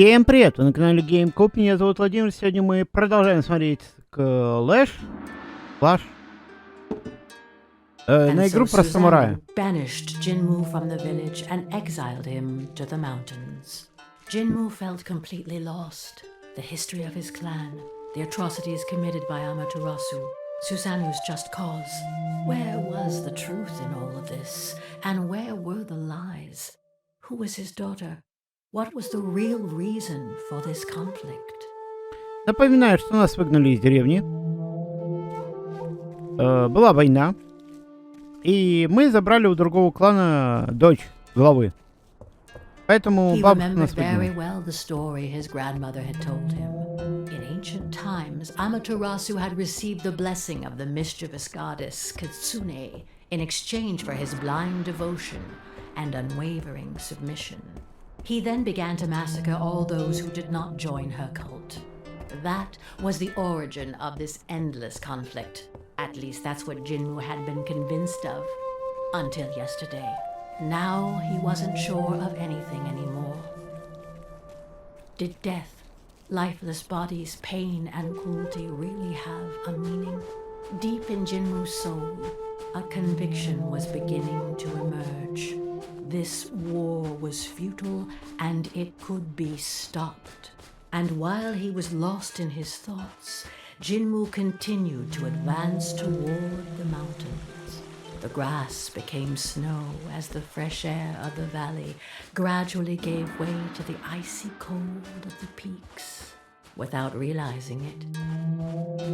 Всем привет! Вы на канале GameCube, меня зовут Владимир. Сегодня мы продолжаем смотреть Sclash, на игру про самурая. Banished Jinmu from the village and exiled him to the mountains. Jinmu felt completely lost. The history of his clan, the atrocities committed by Amaterasu, Susanu's just cause. Where was the truth in all of this? And where were the lies? Who was his daughter? What was the real reason for this conflict? Напоминаю, что нас выгнали из деревни. Была война. И мы забрали у другого клана дочь главы. Поэтому бабушка нас very выгнала. well the story his grandmother had told him. In ancient times, Amaterasu had received the blessing of the mischievous goddess Kitsune in exchange for his blind devotion and unwavering submission. He then began to massacre all those who did not join her cult. That was the origin of this endless conflict. At least that's what Jinmu had been convinced of. Until yesterday. Now he wasn't sure of anything anymore. Did death, lifeless bodies, pain and cruelty really have a meaning? Deep in Jinmu's soul, a conviction was beginning to emerge. This war was futile and it could be stopped. And while he was lost in his thoughts, Jinmu continued to advance toward the mountains. The grass became snow as the fresh air of the valley gradually gave way to the icy cold of the peaks. Without realizing it,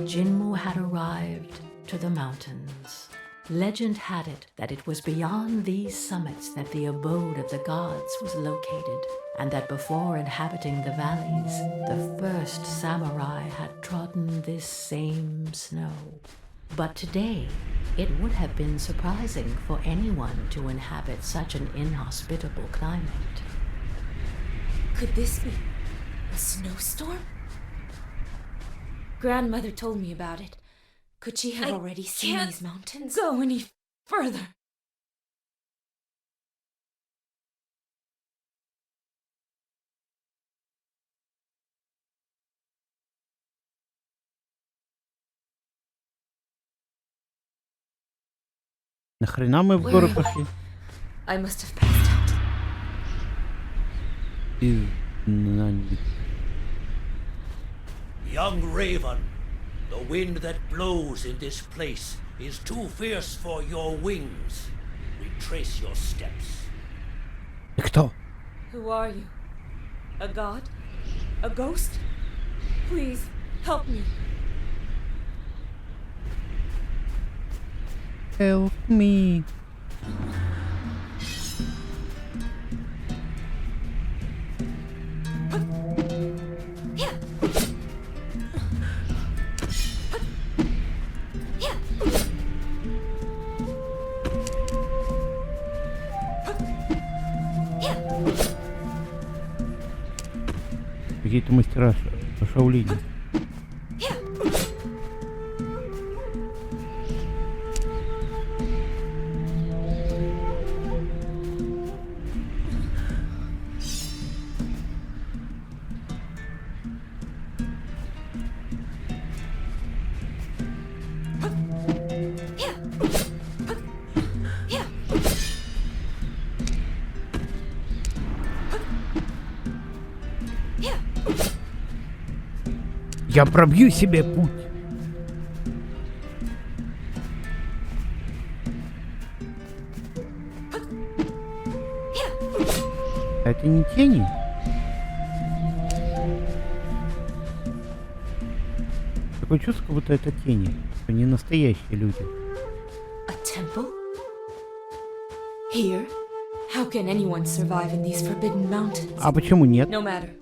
Jinmu had arrived to the mountains. Legend had it that it was beyond these summits that the abode of the gods was located, and that before inhabiting the valleys, the first samurai had trodden this same snow. But today, it would have been surprising for anyone to inhabit such an inhospitable climate. Could this be a snowstorm? Grandmother told me about it. Could she have already seen these mountains? Go any further. Нахрена мы в горы пошли? I must have passed out. Young Raven, the wind that blows in this place is too fierce for your wings. Retrace your steps. Ты кто? Who are you? A god? A ghost? Please, help me. Help me. Какие-то мастера по шаулине. Я пробью себе путь. Это не тени? Такое чувство, как будто это тени, что не настоящие люди. A temple? Here? How can anyone survive in these forbidden mountains? А почему нет? No matter.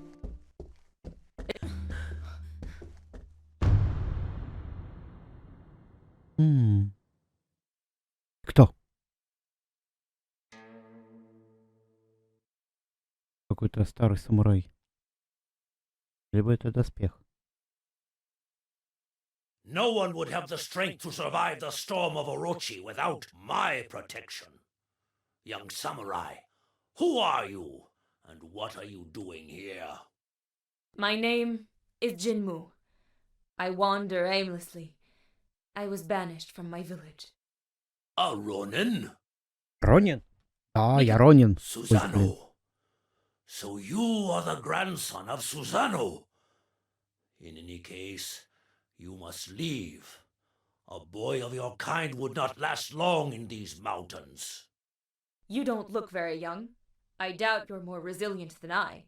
Кто? Какой-то старый самурай. Либо это доспех. No one would have the strength to survive the storm of Orochi without my protection. Young samurai, who are you, and what are you doing here? My name is Jinmu. I wander aimlessly. I was banished from my village. A Ronin? Ронин? Да, я Ронин. Ой, блин. Susano. So you are the grandson of Susano. In any case, you must leave. A boy of your kind would not last long in these mountains. You don't look very young. I doubt you're more resilient than I.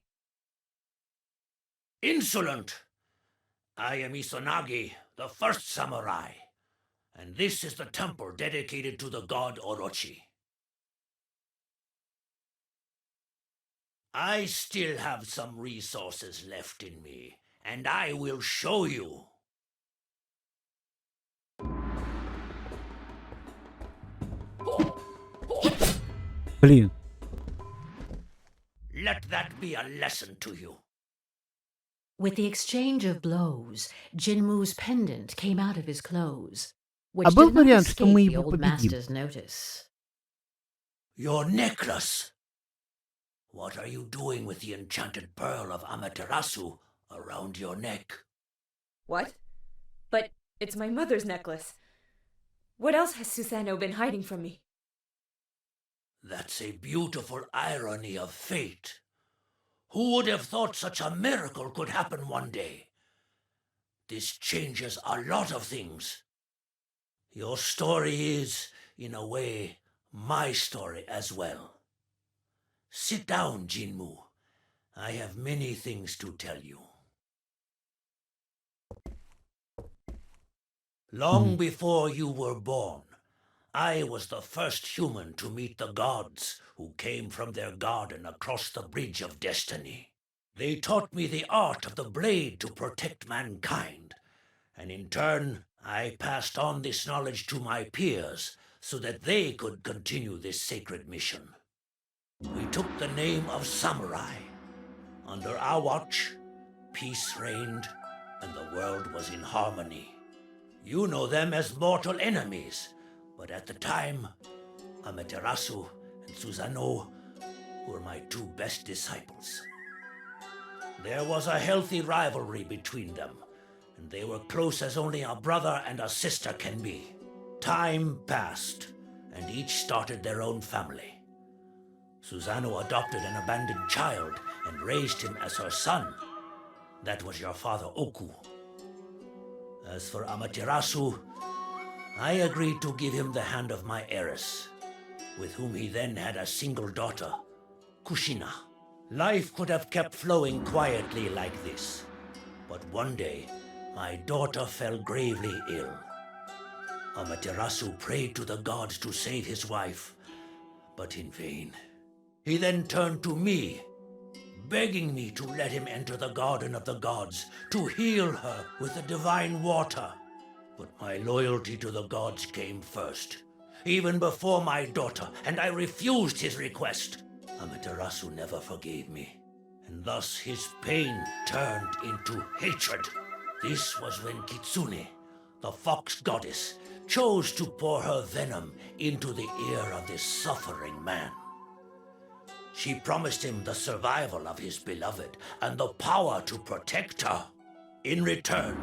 Insolent! I am Izanagi, the first samurai, and this is the temple dedicated to the god Orochi. I still have some resources left in me, and I will show you. Блин. Let that be a lesson to you. With the exchange of blows, Jinmu's pendant came out of his clothes, А which был did not вариант, что escape мы the его old победим? master's notice. Your necklace. What are you doing with the enchanted pearl of Amaterasu around your neck? What? But it's my mother's necklace. What else has Susano been hiding from me? That's a beautiful irony of fate. Who would have thought such a miracle could happen one day? This changes a lot of things. Your story is, in a way, my story as well. Sit down, Jinmu. I have many things to tell you. Long before you were born, I was the first human to meet the gods who came from their garden across the bridge of destiny. They taught me the art of the blade to protect mankind, and in turn, I passed on this knowledge to my peers so that they could continue this sacred mission. We took the name of samurai. Under our watch, peace reigned, and the world was in harmony. You know them as mortal enemies, but at the time, Amaterasu and Susano were my two best disciples. There was a healthy rivalry between them, and they were close as only a brother and a sister can be. Time passed, and each started their own family. Susano adopted an abandoned child and raised him as her son. That was your father Oku. As for Amaterasu, I agreed to give him the hand of my heiress, with whom he then had a single daughter, Kushina. Life could have kept flowing quietly like this, but one day, my daughter fell gravely ill. Amaterasu prayed to the gods to save his wife, but in vain. He then turned to me, begging me to let him enter the garden of the gods to heal her with the divine water. But my loyalty to the gods came first, even before my daughter, and I refused his request. Amaterasu never forgave me, and thus his pain turned into hatred. This was when Kitsune, the fox goddess, chose to pour her venom into the ear of this suffering man. She promised him the survival of his beloved and the power to protect her. In return,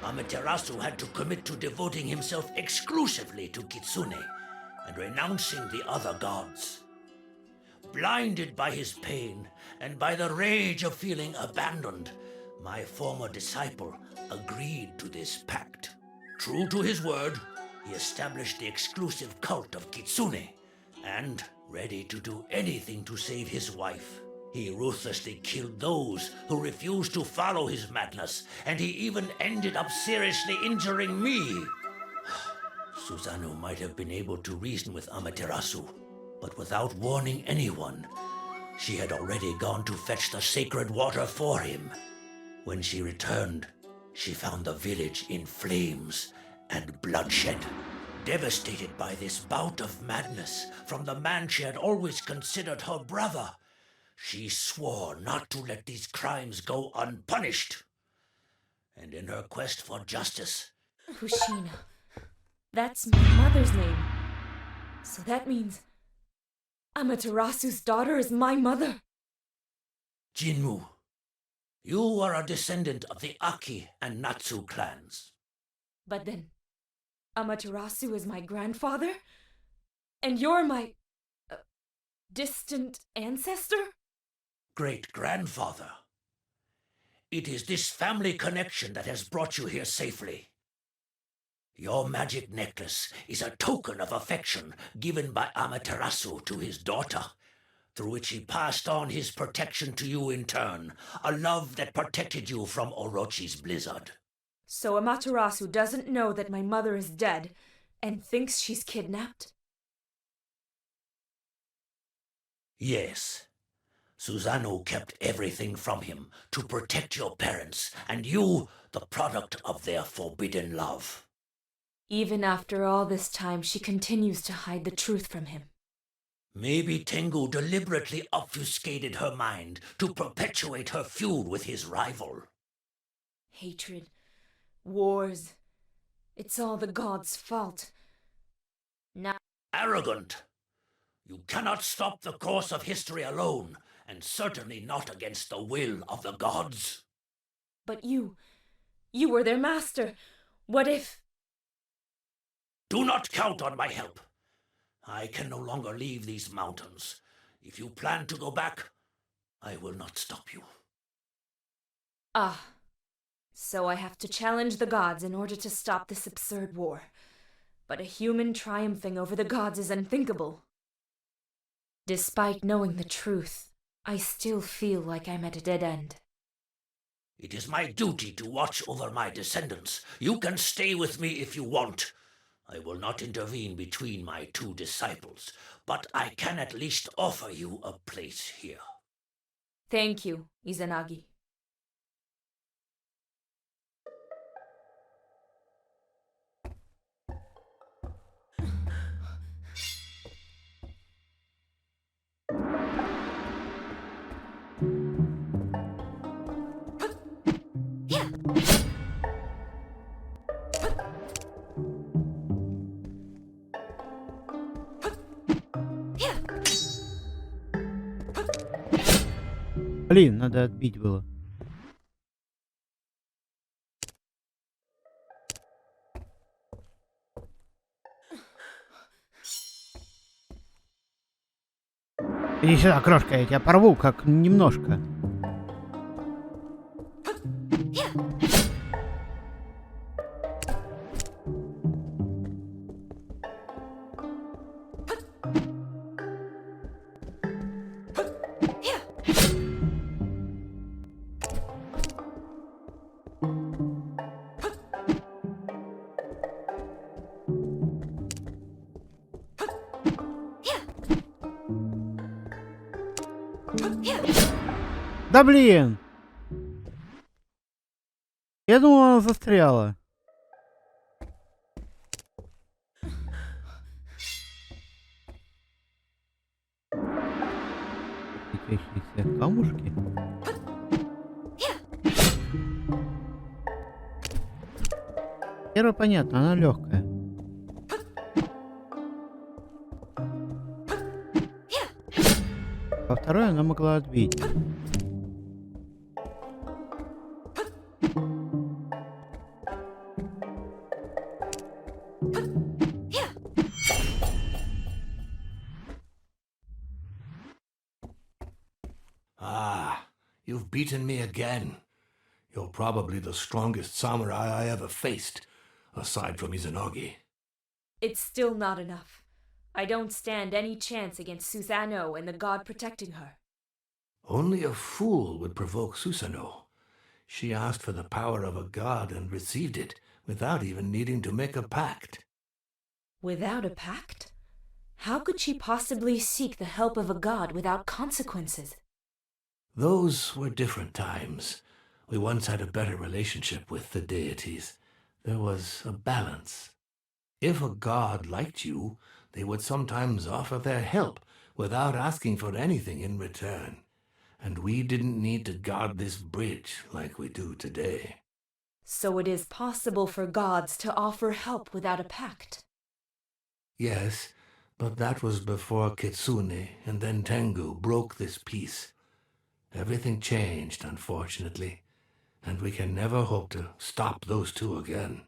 Amaterasu had to commit to devoting himself exclusively to Kitsune and renouncing the other gods. Blinded by his pain and by the rage of feeling abandoned, my former disciple agreed to this pact. True to his word, he established the exclusive cult of Kitsune, and, ready to do anything to save his wife, he ruthlessly killed those who refused to follow his madness, and he even ended up seriously injuring me. Susano might have been able to reason with Amaterasu, but without warning anyone, she had already gone to fetch the sacred water for him. When she returned, she found the village in flames and bloodshed. Devastated by this bout of madness from the man she had always considered her brother, she swore not to let these crimes go unpunished. And in her quest for justice, Kushina. That's my mother's name. So that means Amaterasu's daughter is my mother. Jinmu, You are a descendant of the Aki and Natsu clans. But then, Amaterasu is my grandfather? And you're my distant ancestor? Great-grandfather. It is this family connection that has brought you here safely. Your magic necklace is a token of affection given by Amaterasu to his daughter, through which he passed on his protection to you in turn, a love that protected you from Orochi's blizzard. So Amaterasu doesn't know that my mother is dead and thinks she's kidnapped? Yes. Susanoo kept everything from him to protect your parents, and you, the product of their forbidden love. Even after all this time, she continues to hide the truth from him. Maybe Tengu deliberately obfuscated her mind to perpetuate her feud with his rival. Hatred, wars, it's all the gods' fault. Now, Arrogant! You cannot stop the course of history alone, and certainly not against the will of the gods. but you were their master. What if... Do not count on my help. I can no longer leave these mountains. If you plan to go back, I will not stop you. Ah. So I have to challenge the gods in order to stop this absurd war. But a human triumphing over the gods is unthinkable. Despite knowing the truth, I still feel like I'm at a dead end. It is my duty to watch over my descendants. You can stay with me if you want. I will not intervene between my two disciples, but I can at least offer you a place here. Thank you, Izanagi. Блин, надо отбить было. Иди сюда, крошка, я тебя порву, как немножко. Да блин! Я думал, она застряла. Светящиеся камушки. Первое понятно, она легкая. А второе она могла отбить. Ah, you've beaten me again. You're probably the strongest samurai I ever faced, aside from Izanagi. It's still not enough. I don't stand any chance against Susanoo and the god protecting her. Only a fool would provoke Susanoo. She asked for the power of a god and received it, without even needing to make a pact. Without a pact? How could she possibly seek the help of a god without consequences? Those were different times. We once had a better relationship with the deities. There was a balance. If a god liked you, they would sometimes offer their help without asking for anything in return. And we didn't need to guard this bridge like we do today. So it is possible for gods to offer help without a pact? Yes, but that was before Kitsune and then Tengu broke this peace. Everything changed, unfortunately, and we can never hope to stop those two again.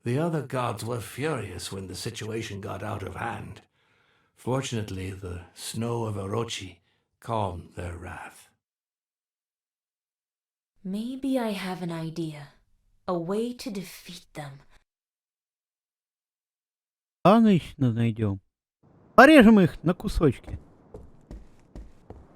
The other gods were furious when the situation got out of hand. Fortunately, the snow of Orochi calmed their wrath. Maybe I have an idea. A way to defeat them. Конечно, найдем. Порежем их на кусочки.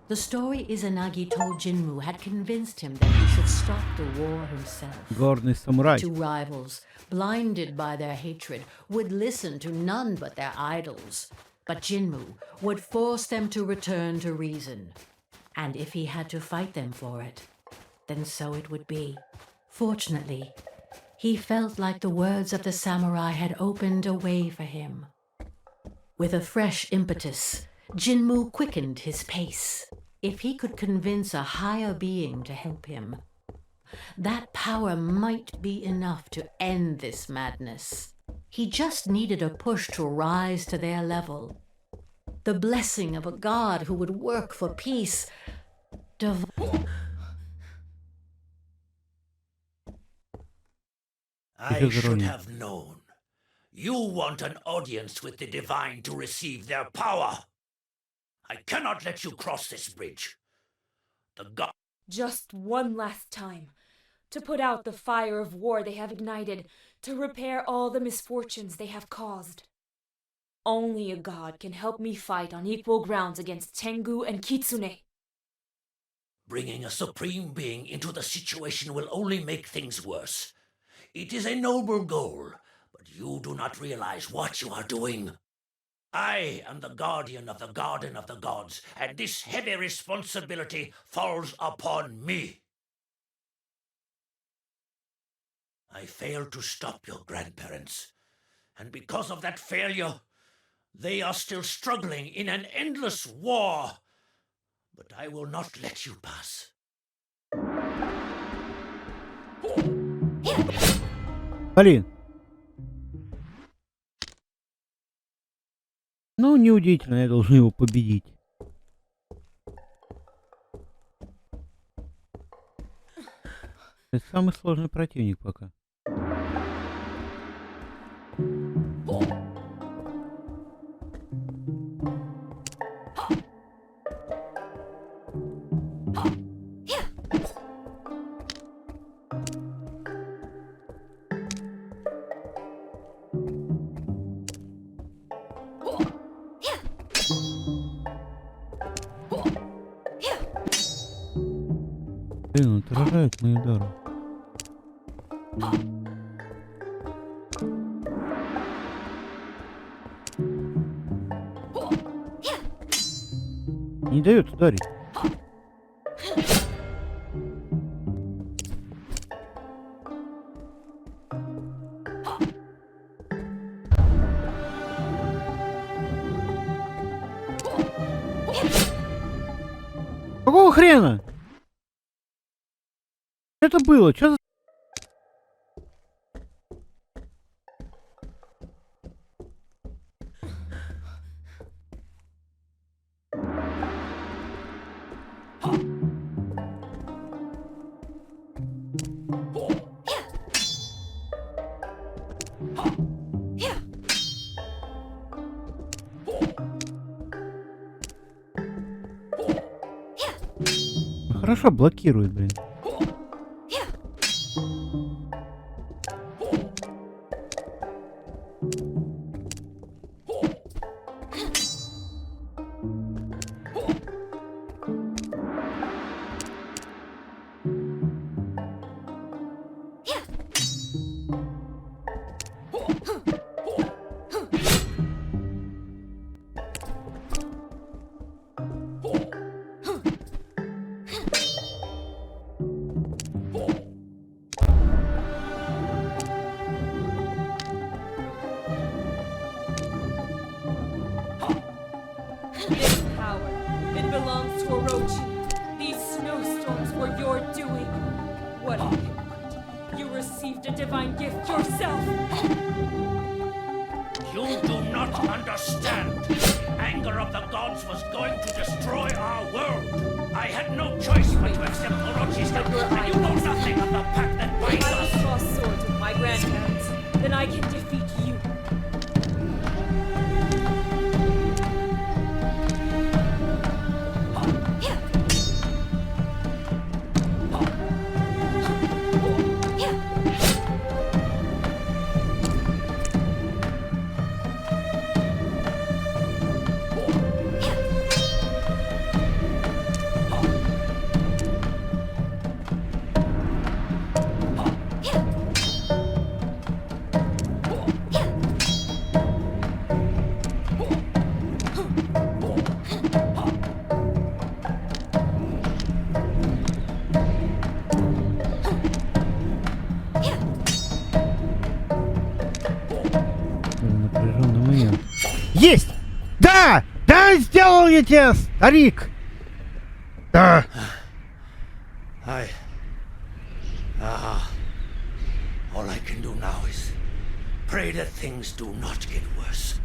The story Izanagi told Jinmu had convinced him that he should stop the war himself. Горный самурай. Two rivals, blinded by their hatred, would listen to none but their idols. But Jinmu would force them to return to reason. And if he had to fight them for it, then so it would be. Fortunately, he felt like the words of the samurai had opened a way for him. With a fresh impetus, Jinmu quickened his pace. If he could convince a higher being to help him, that power might be enough to end this madness. He just needed a push to rise to their level. The blessing of a god who would work for peace. I should have known. You want an audience with the divine to receive their power. I cannot let you cross this bridge. The god... Just one last time. To put out the fire of war they have ignited. To repair all the misfortunes they have caused. Only a god can help me fight on equal grounds against Tengu and Kitsune. Bringing a supreme being into the situation will only make things worse. It is a noble goal, but you do not realize what you are doing. I am the guardian of the Garden of the Gods, and this heavy responsibility falls upon me. I failed to stop your grandparents, and because of that failure, they are still struggling in an endless war. But I will not let you pass. Блин. Ну, неудивительно, я должен его победить. Это самый сложный противник пока. Блин, он отражает мои удары. Не дает ударить. Какого хрена? Что это было? Что за... Хорошо блокирует, блин. This power, it belongs to Orochi. These snowstorms were your doing. What a hypocrite. You received a divine gift yourself. You do not understand. The anger of the gods was going to destroy our world. I had no choice but to accept Orochi's help, and you know nothing of the pact that If binds I us. will cross swords with my grandparents, then I can defeat you. Напряженный момент. Есть! Да! Да, сделал я тебя, старик! Да! All I can do now is pray that things do not get worse.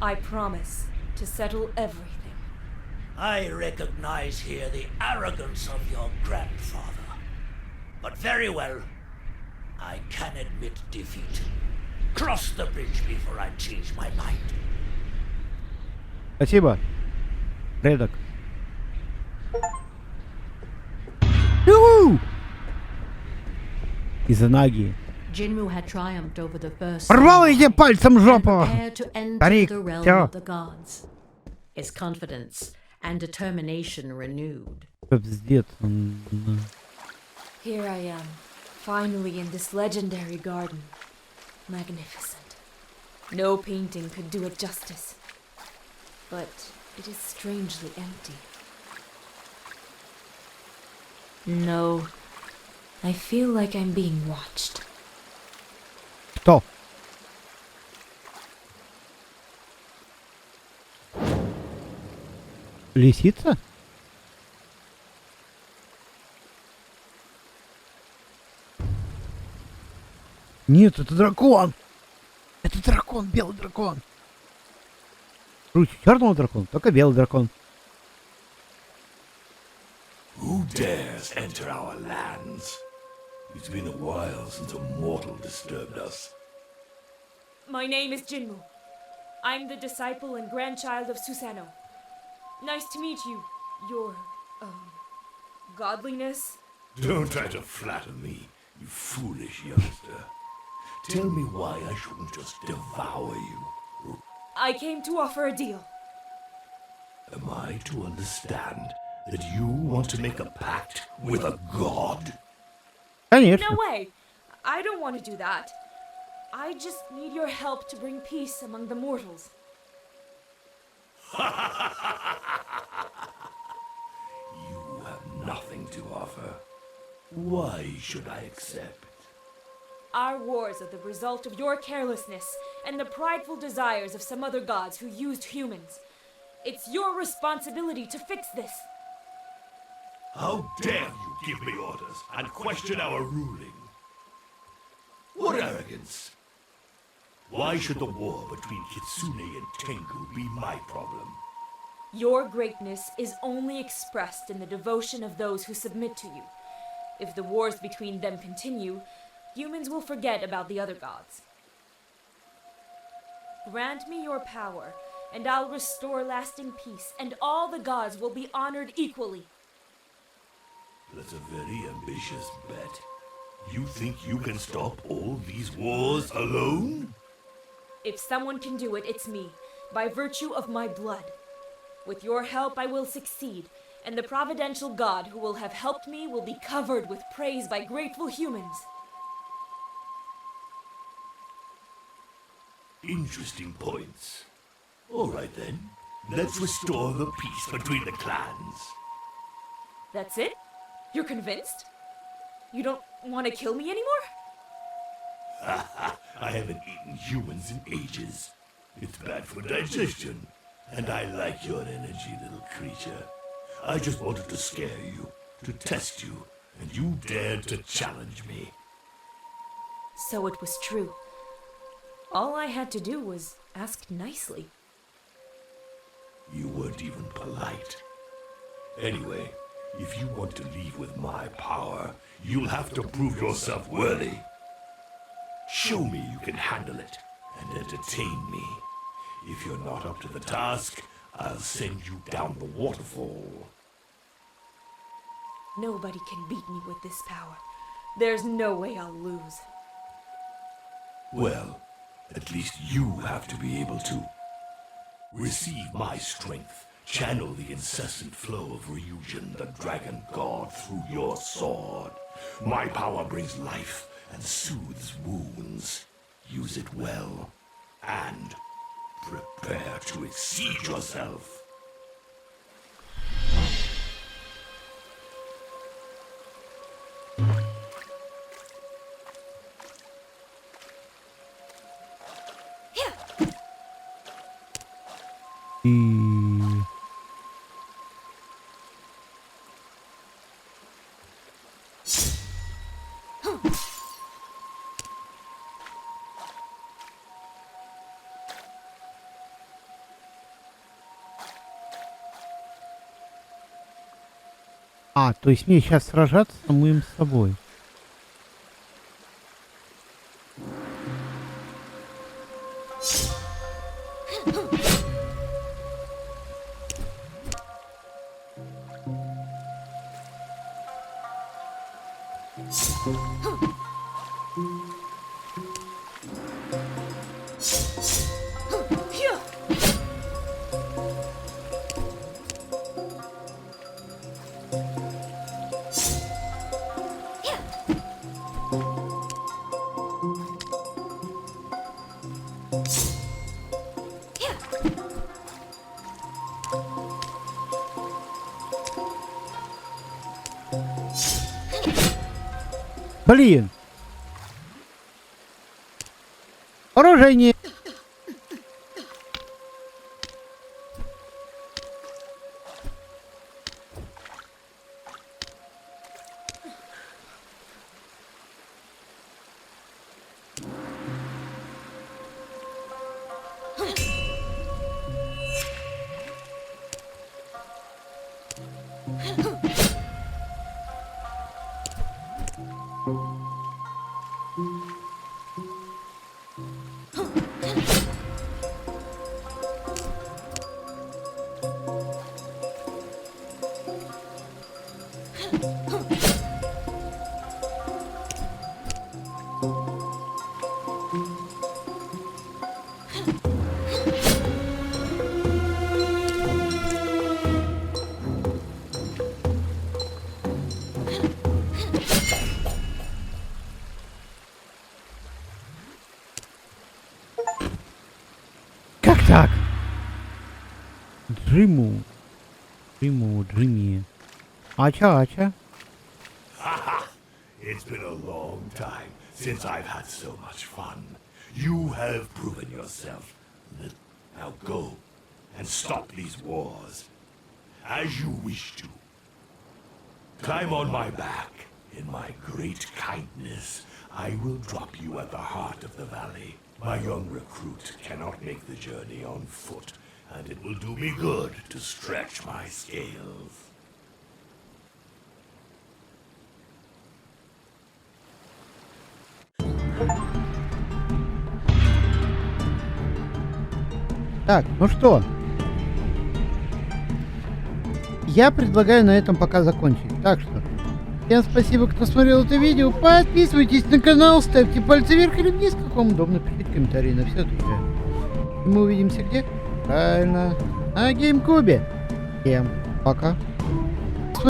I promise to settle everything. I recognize here the arrogance of your grandfather. But very well, I can admit defeat. Cross the bridge before I change my mind. Спасибо, предок. Ю-ху! Из Наги. Jinmu had triumphed over the first Порвал я тебе samurai пальцем and жопу! prepared to enter Старик, the realm всё. of the gods. His confidence and determination renewed. Пиздец. Here I am, finally in this legendary garden. Magnificent. No painting could do it justice. But it is strangely empty. No, I feel like I'm being watched. Кто? Лисица? Нет, это дракон! Это дракон, белый дракон! Круче черного дракона, только белый дракон. Who dares enter our lands? It's been a while since a mortal disturbed us. My name is Jinmu. I'm the disciple and grandchild of Susanoo. Nice to meet you, your, godliness. Don't try to flatter me, you foolish youngster. Tell me why I shouldn't just devour you. I came to offer a deal. Am I to understand that you want to make a pact with a god? Конечно. No way! I don't want to do that. I just need your help to bring peace among the mortals. You have nothing to offer. Why should I accept? Our wars are the result of your carelessness and the prideful desires of some other gods who used humans. It's your responsibility to fix this. How dare you give me orders and question our ruling? What arrogance! Why should the war between Kitsune and Tengu be my problem? Your greatness is only expressed in the devotion of those who submit to you. If the wars between them continue, humans will forget about the other gods. Grant me your power, and I'll restore lasting peace, and all the gods will be honored equally. That's a very ambitious bet. You think you can stop all these wars alone? If someone can do it, it's me, by virtue of my blood. With your help, I will succeed, and the providential god who will have helped me will be covered with praise by grateful humans. Interesting points. All right then, let's restore the peace between the clans. That's it? You're convinced? You don't want to kill me anymore? I haven't eaten humans in ages. It's bad for digestion. And I like your energy, little creature. I just wanted to scare you, to test you, and you dared to challenge me. So it was true. All I had to do was ask nicely. You weren't even polite. Anyway, If you want to leave with my power, you'll have to prove yourself worthy. Show me you can handle it and entertain me. If you're not up to the task, I'll send you down the waterfall. Nobody can beat me with this power. There's no way I'll lose. Well, at least you have to be able to. Receive my strength. Channel the incessant flow of Ryujin, the dragon god, through your sword. My power brings life and soothes wounds. Use it well. And prepare to exceed yourself. А, то есть мне сейчас сражаться с самим собой. Блин! Вооружение! Как так? Джимми. Ача. It's been a long time since I've had so much fun. You have proven yourself. Now go and stop these wars. As you wish to. Climb on my back. In my great kindness, I will drop you at the heart of the valley. My young recruit cannot make the journey on foot, and it will do me good to stretch my scales. Так, ну что? Я предлагаю на этом пока закончить. Так что, всем спасибо, кто смотрел это видео. Подписывайтесь на канал, ставьте пальцы вверх или вниз, как вам удобно, пишите комментарии на все такое. И мы увидимся где? Правильно, на GameCube. Всем пока.